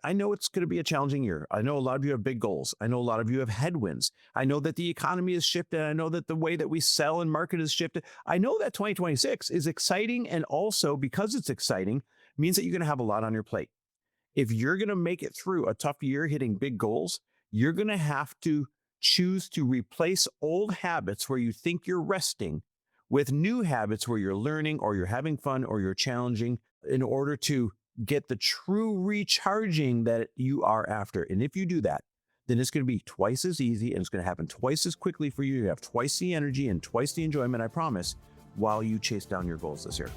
I know it's going to be a challenging year. I know a lot of you have big goals. I know a lot of you have headwinds. I know that the economy has shifted. I know that the way that we sell and market has shifted. I know that 2026 is exciting. And also because it's exciting means that you're going to have a lot on your plate. If you're going to make it through a tough year hitting big goals, you're going to have to choose to replace old habits where you think you're resting with new habits where you're learning or you're having fun or you're challenging in order to get the true recharging that you are after. And if you do that, then it's going to be twice as easy and it's going to happen twice as quickly for you. You have twice the energy and twice the enjoyment, I promise, while you chase down your goals this year.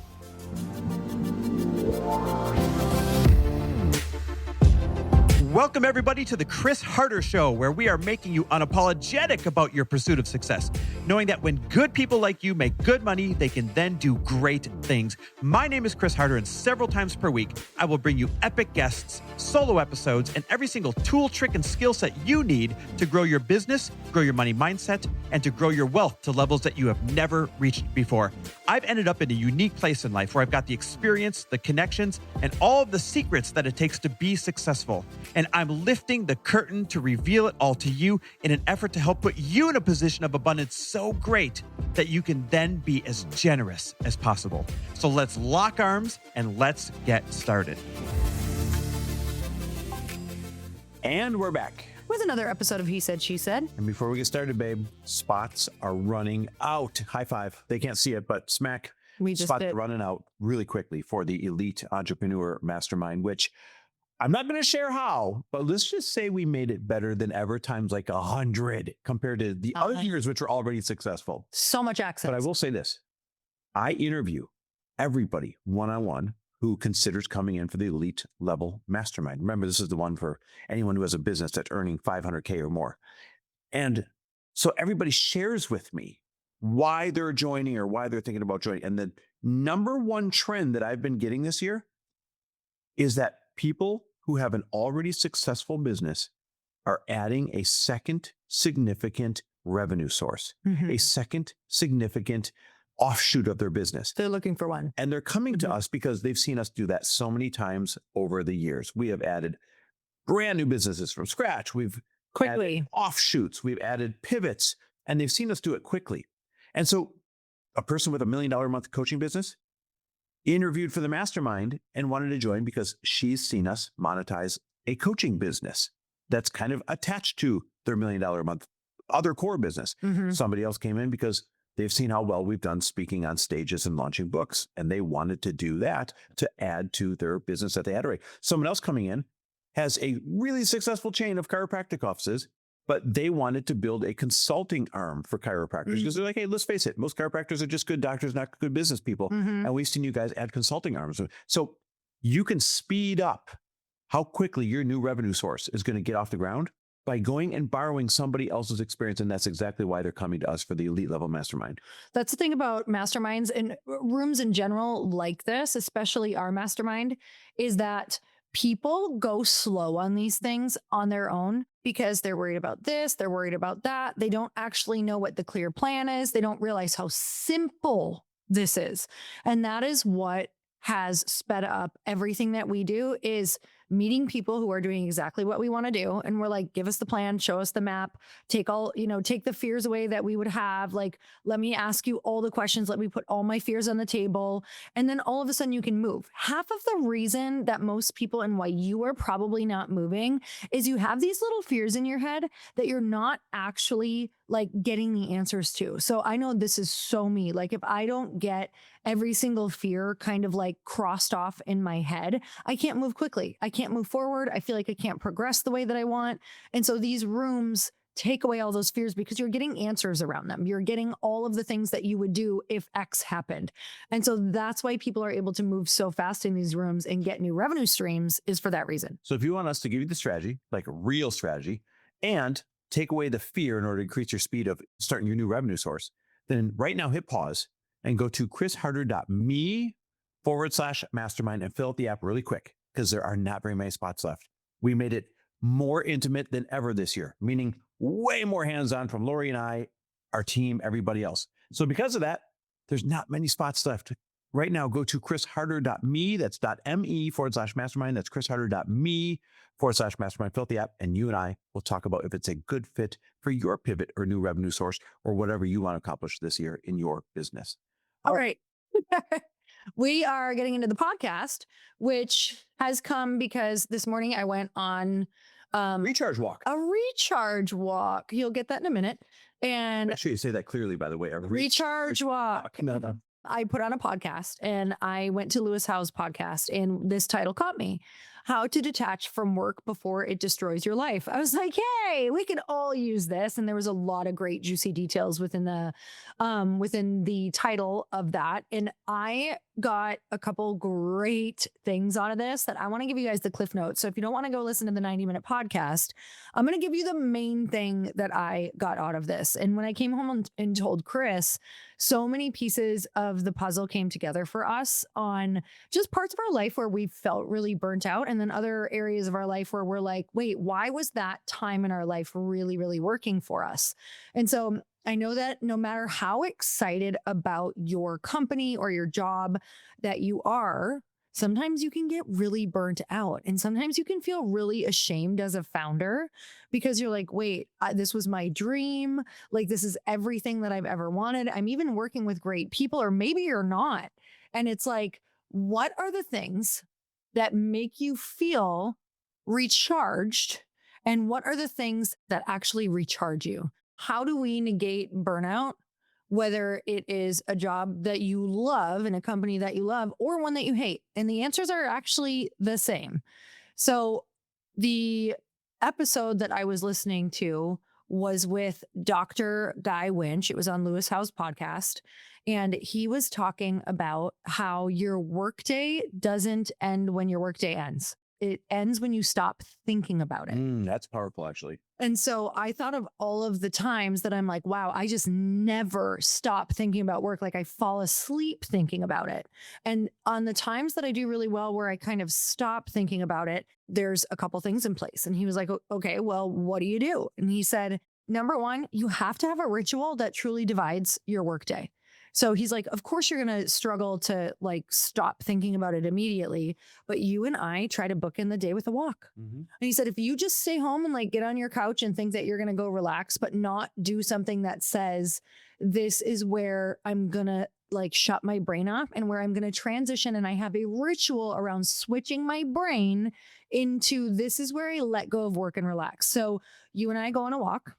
Welcome, everybody, to the Chris Harder Show, where we are making you unapologetic about your pursuit of success, knowing that when good people like you make good money, they can then do great things. My name is Chris Harder, and several times per week, I will bring you epic guests, solo episodes, and every single tool, trick, and skill set you need to grow your business, grow your money mindset, and to grow your wealth to levels that you have never reached before. I've ended up in a unique place in life where I've got the experience, the connections, and all of the secrets that it takes to be successful. And I'm lifting the curtain to reveal it all to you in an effort to help put you in a position of abundance so great that you can then be as generous as possible. So let's lock arms and let's get started. And we're back with another episode of He Said, She Said. And before we get started, babe, spots are running out. High five. They can't see it, but smack. Spots are running out really quickly for the Elite Entrepreneur Mastermind, which I'm not going to share how, but let's just say we made it better than ever, times like 100 compared to the other years, which were already successful. So much access. But I will say this. I interview everybody one-on-one who considers coming in for the elite level mastermind. Remember, this is the one for anyone who has a business that's earning 500K or more. And so everybody shares with me why they're joining or why they're thinking about joining. And the number one trend that I've been getting this year is that people who have an already successful business are adding a second significant revenue source, a second significant offshoot of their business. They're looking for one. And they're coming to us because they've seen us do that so many times over the years. We have added brand new businesses from scratch. We've added offshoots. We've added pivots, and they've seen us do it quickly. And so a person with $1 million a month coaching business interviewed for the mastermind and wanted to join because she's seen us monetize a coaching business that's kind of attached to their $1 million a month other core business. Somebody else came in because they've seen how well we've done speaking on stages and launching books, and they wanted to do that to add to their business that they had already. Someone else coming in has a really successful chain of chiropractic offices, but they wanted to build a consulting arm for chiropractors because they're like, hey, let's face it, most chiropractors are just good doctors, not good business people. And we've seen you guys add consulting arms. So you can speed up how quickly your new revenue source is going to get off the ground by going and borrowing somebody else's experience. And that's exactly why they're coming to us for the elite level mastermind. That's the thing about masterminds and rooms in general like this, especially our mastermind, is that people go slow on these things on their own because they're worried about this, they're worried about that. They don't actually know what the clear plan is. They don't realize how simple this is. And that is what has sped up everything that we do, is meeting people who are doing exactly what we want to do. And we're like, give us the plan, show us the map, take the fears away that we would have. Like, let me ask you all the questions. Let me put all my fears on the table. And then all of a sudden you can move. Half of the reason that most people and why you are probably not moving is you have these little fears in your head that you're not actually like getting the answers to. So I know this is so me. Like if I don't get every single fear kind of like crossed off in my head, I can't move quickly. I can't move forward. I feel like I can't progress the way that I want. And so these rooms take away all those fears because you're getting answers around them. You're getting all of the things that you would do if X happened. And so that's why people are able to move so fast in these rooms and get new revenue streams, is for that reason. So if you want us to give you the strategy, like a real strategy, and take away the fear in order to increase your speed of starting your new revenue source, then right now hit pause and go to chrisharder.me/mastermind and fill out the app really quick because there are not very many spots left. We made it more intimate than ever this year, meaning way more hands-on from Lori and I, our team, everybody else. So because of that, there's not many spots left. right now, go to chrisharder.me. That's .me/mastermind. That's chrisharder.me/mastermind. Fill out the app, and you and I will talk about if it's a good fit for your pivot or new revenue source or whatever you want to accomplish this year in your business. All right. We are getting into the podcast, which has come because this morning I went on Recharge walk. a recharge walk. You'll get that in a minute. And Make sure you say that clearly, by the way. A recharge walk. No. I put on a podcast and I went to Lewis Howe's podcast, and this title caught me: How to Detach from Work Before It Destroys Your Life. I was like, hey, we could all use this. And there was a lot of great juicy details within the title of that. And I got a couple great things out of this that I want to give you guys the cliff notes. So if you don't want to go listen to the 90-minute podcast, I'm going to give you the main thing that I got out of this. And when I came home and told Chris, so many pieces of the puzzle came together for us on just parts of our life where we felt really burnt out. And then other areas of our life where we're like, wait, why was that time in our life really, really working for us? And so I know that no matter how excited about your company or your job that you are, sometimes you can get really burnt out. And sometimes you can feel really ashamed as a founder because you're like, wait, this was my dream. Like, this is everything that I've ever wanted. I'm even working with great people, or maybe you're not. And it's like, what are the things that make you feel recharged? And what are the things that actually recharge you? How do we negate burnout, whether it is a job that you love in a company that you love or one that you hate? And the answers are actually the same. So the episode that I was listening to was with Dr. Guy Winch. It was on Lewis Howe's podcast. And he was talking about how your workday doesn't end when your workday ends. It ends when you stop thinking about it. That's powerful, actually. And so I thought of all of the times that I'm like, wow, I just never stop thinking about work. Like, I fall asleep thinking about it. And on the times that I do really well, where I kind of stop thinking about it, there's a couple things in place. And he was like, okay, well, what do you do? And he said, number one, you have to have a ritual that truly divides your workday. So he's like, of course you're going to struggle to like stop thinking about it immediately, but you and I try to book in the day with a walk. And he said, if you just stay home and like get on your couch and think that you're going to go relax, but not do something that says, this is where I'm going to like shut my brain off and where I'm going to transition. And I have a ritual around switching my brain into, this is where I let go of work and relax. So you and I go on a walk.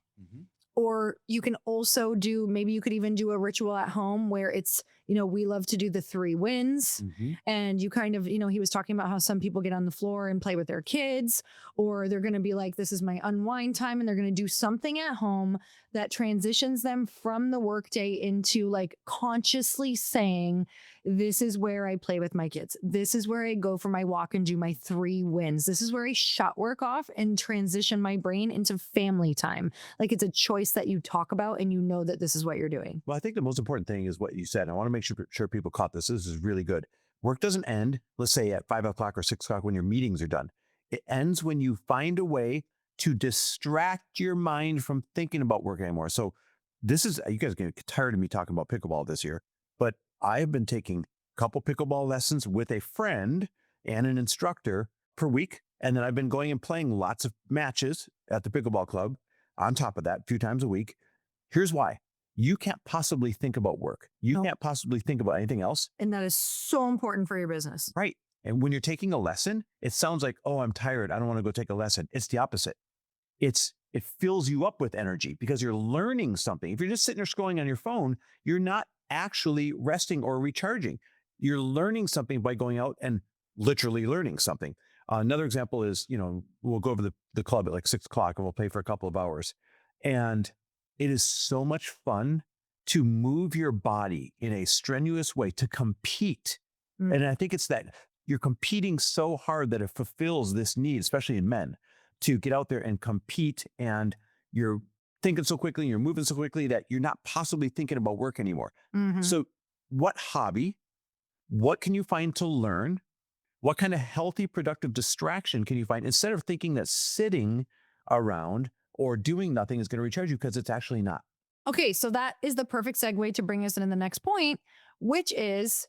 Or you can also do, maybe you could even do a ritual at home where it's, you know, we love to do the 3 wins. And you kind of, you know, he was talking about how some people get on the floor and play with their kids, or they're going to be like, this is my unwind time. And they're going to do something at home that transitions them from the workday into like consciously saying, this is where I play with my kids. This is where I go for my walk and do my 3 wins. This is where I shut work off and transition my brain into family time. Like, it's a choice that you talk about and you know that this is what you're doing. Well, I think the most important thing is what you said. I want to make sure people caught this. This is really good. Work doesn't end, let's say at 5 o'clock or 6 o'clock when your meetings are done. It ends when you find a way to distract your mind from thinking about work anymore. So this is, you guys are going to get tired of me talking about pickleball this year, but I have been taking a couple pickleball lessons with a friend and an instructor per week. And then I've been going and playing lots of matches at the pickleball club on top of that, a few times a week. Here's why. You can't possibly think about work. You can't possibly think about anything else. And that is so important for your business. Right. And when you're taking a lesson, it sounds like, oh, I'm tired, I don't want to go take a lesson. It's the opposite. It fills you up with energy because you're learning something. If you're just sitting there scrolling on your phone, you're not actually resting or recharging. You're learning something by going out and literally learning something. Another example is, you know, we'll go over the club at like 6 o'clock and we'll play for a couple of hours. And it is so much fun to move your body in a strenuous way to compete. And I think it's that you're competing so hard that it fulfills this need, especially in men, to get out there and compete. And you're thinking so quickly, you're moving so quickly that you're not possibly thinking about work anymore. So what hobby, what can you find to learn? What kind of healthy, productive distraction can you find instead of thinking that sitting around or doing nothing is going to recharge you, because it's actually not. Okay, so that is the perfect segue to bring us into the next point, which is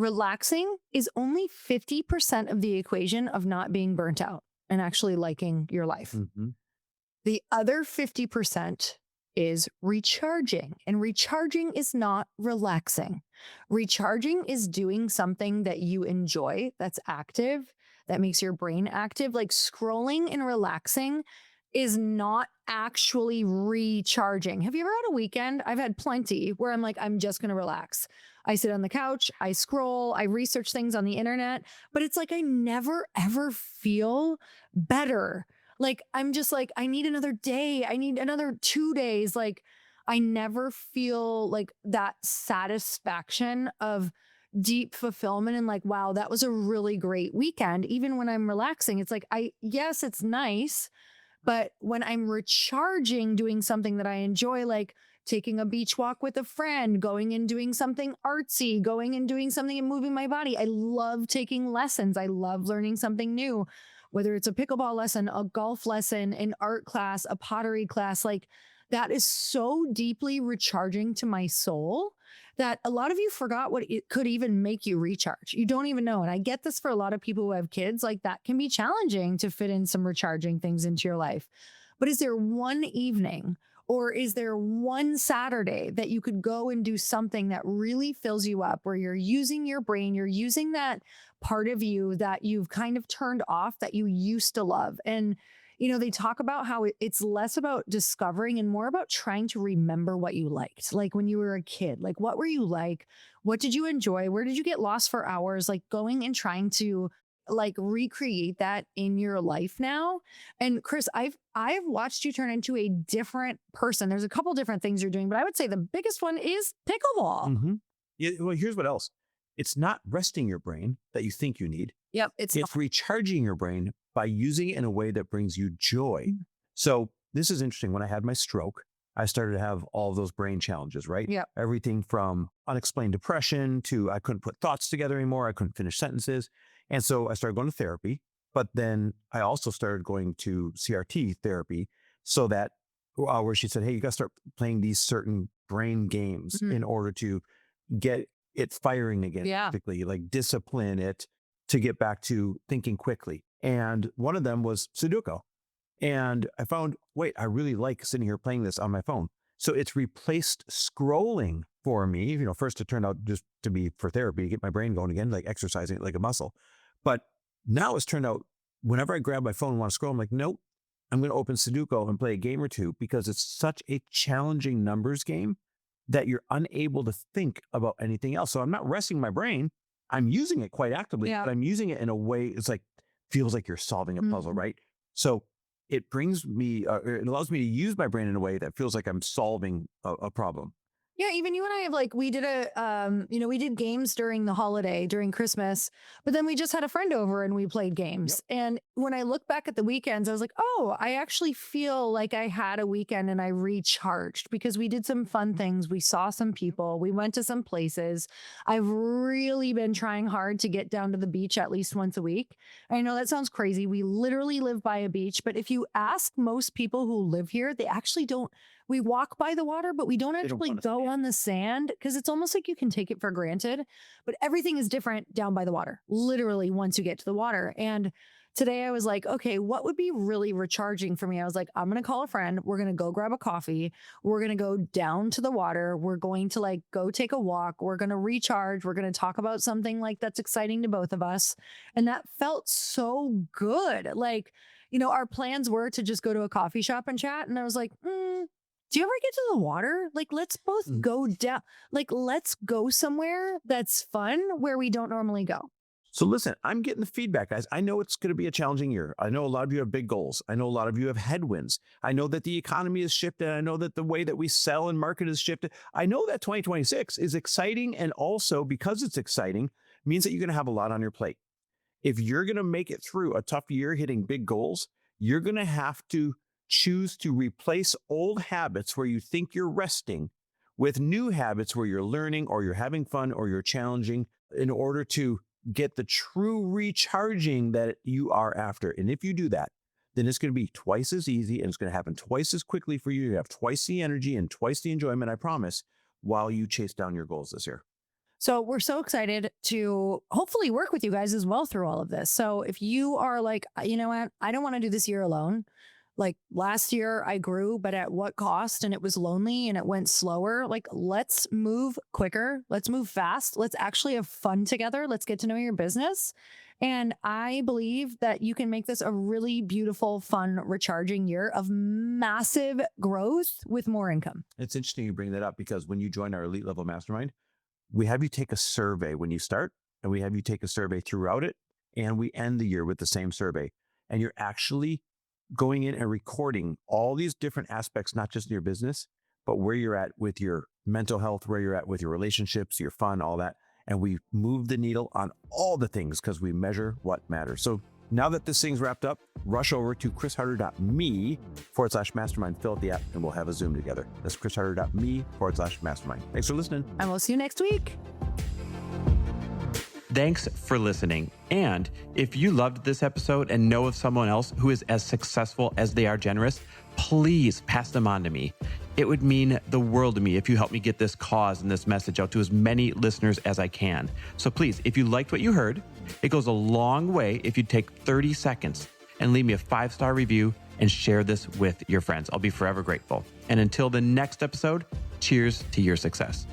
Relaxing is only 50% of the equation of not being burnt out and actually liking your life. Mhm. The other 50% is recharging. And recharging is not relaxing. Recharging is doing something that you enjoy, that's active, that makes your brain active. Like scrolling and relaxing is not actually recharging. Have you ever had a weekend? I've had plenty where I'm like, I'm just going to relax. I sit on the couch, I scroll, I research things on the internet, but it's like I never ever feel better. Like, I'm just like, I need another day. I need another 2 days. Like, I never feel like that satisfaction of deep fulfillment and like, wow, that was a really great weekend. Even when I'm relaxing, it's like, yes, it's nice. But when I'm recharging, doing something that I enjoy, like taking a beach walk with a friend, going and doing something artsy, going and doing something and moving my body. I love taking lessons. I love learning something new, whether it's a pickleball lesson, a golf lesson, an art class, a pottery class. Like that is so deeply recharging to my soul that a lot of you forgot what it could even make you recharge. You don't even know. And I get this for a lot of people who have kids, like that can be challenging to fit in some recharging things into your life. But is there one evening or is there one Saturday that you could go and do something that really fills you up, where you're using your brain, you're using that part of you that you've kind of turned off that you used to love? And they talk about how it's less about discovering and more about trying to remember what you liked. Like when you were a kid, like what were you like? What did you enjoy? Where did you get lost for hours? Like going and trying to like recreate that in your life now. And Chris, I've watched you turn into a different person. There's a couple different things you're doing, but I would say the biggest one is pickleball. Mhm. Yeah, well, here's what else. It's not resting your brain that you think you need. Yep, it's It's recharging your brain by using it in a way that brings you joy. So this is interesting. When I had my stroke, I started to have all of those brain challenges, right? Yep. Everything from unexplained depression to I couldn't put thoughts together anymore. I couldn't finish sentences. And so I started going to therapy, but then I also started going to CRT therapy so that where she said, hey, you got to start playing these certain brain games Mhm. in order to get it firing again, Yeah. particularly like discipline it to get back to thinking quickly. And one of them was Sudoku. And I found, wait, I really like sitting here playing this on my phone. So it's replaced scrolling for me. First it turned out just to be for therapy, to get my brain going again, like exercising it like a muscle. But now it's turned out whenever I grab my phone and want to scroll, I'm like, nope, I'm going to open Sudoku and play a game or two because it's such a challenging numbers game that you're unable to think about anything else. So I'm not resting my brain. I'm using it quite actively, Yeah. but I'm using it in a way it's like feels like you're solving a puzzle, Mhm. right? So it brings me, it allows me to use my brain in a way that feels like I'm solving a problem. Yeah, even you and I have like we did we did games during the holiday, during Christmas, but then we just had a friend over and we played games. And when I look back at the weekends, I was like, oh, I actually feel like I had a weekend and I recharged because we did some fun things. We saw some people, we went to some places. I've really been trying hard to get down to the beach at least once a week. I know that sounds crazy. We literally live by a beach, but if you ask most people who live here, they actually don't. We walk by the water, but we don't They don't actually wanna go stand. on the sand because it's almost like you can take it for granted. But everything is different down by the water, literally, once you get to the water. And today I was like, okay, what would be really recharging for me? I was like, I'm going to call a friend. We're going to go grab a coffee. We're going to go down to the water. We're going to like go take a walk. We're going to recharge. We're going to talk about something like that's exciting to both of us. And that felt so good. Like, our plans were to just go to a coffee shop and chat. And I was like, do you ever get to the water? Like, let's both Mhm. go down. Like, let's go somewhere that's fun where we don't normally go. So listen, I'm getting the feedback, guys. I know it's going to be a challenging year. I know a lot of you have big goals. I know a lot of you have headwinds. I know that the economy has shifted. I know that the way that we sell and market has shifted. I know that 2026 is exciting. And also because it's exciting means that you're going to have a lot on your plate. If you're going to make it through a tough year hitting big goals, you're going to have to choose to replace old habits where you think you're resting with new habits where you're learning or you're having fun or you're challenging in order to get the true recharging that you are after. And if you do that, then it's going to be twice as easy and it's going to happen twice as quickly for you. You have twice the energy and twice the enjoyment, I promise, while you chase down your goals this year. So we're so excited to hopefully work with you guys as well through all of this. So if you are like, you know what, I don't want to do this year alone. Like last year I grew, but at what cost? And it was lonely and it went slower. Like, let's move quicker. Let's move fast. Let's actually have fun together. Let's get to know your business. And I believe that you can make this a really beautiful, fun, recharging year of massive growth with more income. It's interesting you bring that up because when you join our elite level mastermind, we have you take a survey when you start, and we have you take a survey throughout it, and we end the year with the same survey. And you're actually going in and recording all these different aspects, not just in your business, but where you're at with your mental health, where you're at with your relationships, your fun, all that. And we move the needle on all the things because we measure what matters. So now that this thing's wrapped up, rush over to chrisharder.me/mastermind, fill out the app, and we'll have a Zoom together. That's chrisharder.me/mastermind. Thanks for listening. And we'll see you next week. Thanks for listening. And if you loved this episode and know of someone else who is as successful as they are generous, please pass them on to me. It would mean the world to me if you help me get this cause and this message out to as many listeners as I can. So please, if you liked what you heard, it goes a long way if you take 30 seconds and leave me a 5-star review and share this with your friends. I'll be forever grateful. And until the next episode, cheers to your success.